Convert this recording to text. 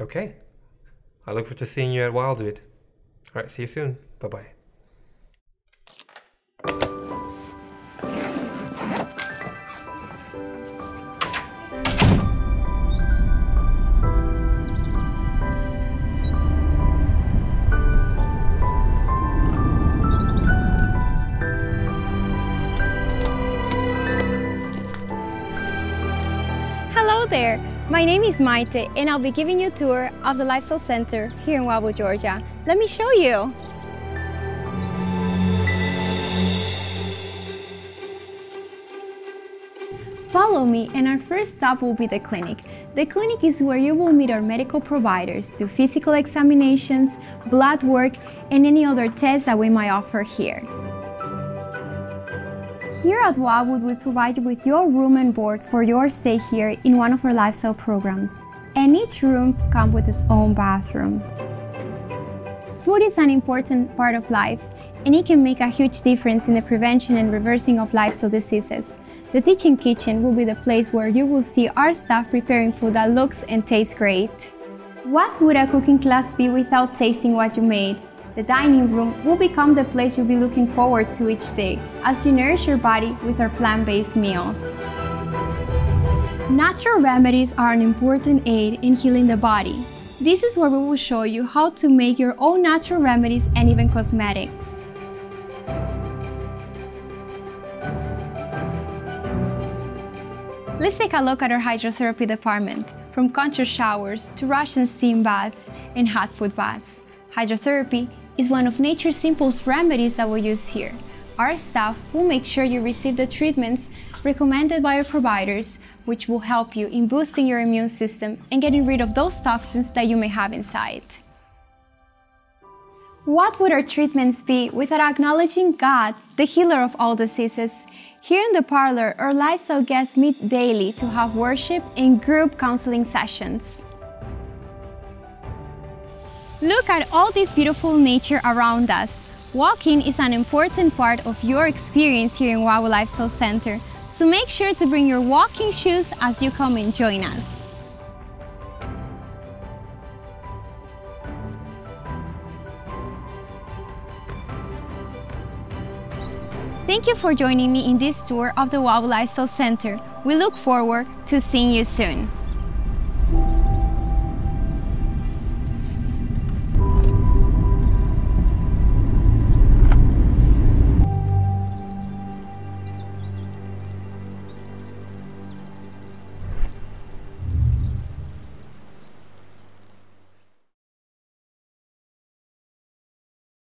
Okay. I look forward to seeing you at Wildwood. All right, see you soon. Bye-bye. Hello there, my name is Maite and I'll be giving you a tour of the Lifestyle Center here in Wildwood, Georgia. Let me show you. Follow me and our first stop will be the clinic. The clinic is where you will meet our medical providers, do physical examinations, blood work, and any other tests that we might offer here. Here at Wildwood, we provide you with your room and board for your stay here in one of our lifestyle programs. And each room comes with its own bathroom. Food is an important part of life, and it can make a huge difference in the prevention and reversing of lifestyle diseases. The Teaching Kitchen will be the place where you will see our staff preparing food that looks and tastes great. What would a cooking class be without tasting what you made? The dining room will become the place you'll be looking forward to each day as you nourish your body with our plant-based meals. Natural remedies are an important aid in healing the body. This is where we will show you how to make your own natural remedies and even cosmetics. Let's take a look at our hydrotherapy department, from contour showers to Russian steam baths and hot foot baths. Hydrotherapy is one of nature's simplest remedies that we use here. Our staff will make sure you receive the treatments recommended by our providers, which will help you in boosting your immune system and getting rid of those toxins that you may have inside. What would our treatments be without acknowledging God, the healer of all diseases? Here in the parlor, our lifestyle guests meet daily to have worship and group counseling sessions. Look at all this beautiful nature around us. Walking is an important part of your experience here in Wildwood Lifestyle Center, so make sure to bring your walking shoes as you come and join us. Thank you for joining me in this tour of the Wildwood Lifestyle Center. We look forward to seeing you soon.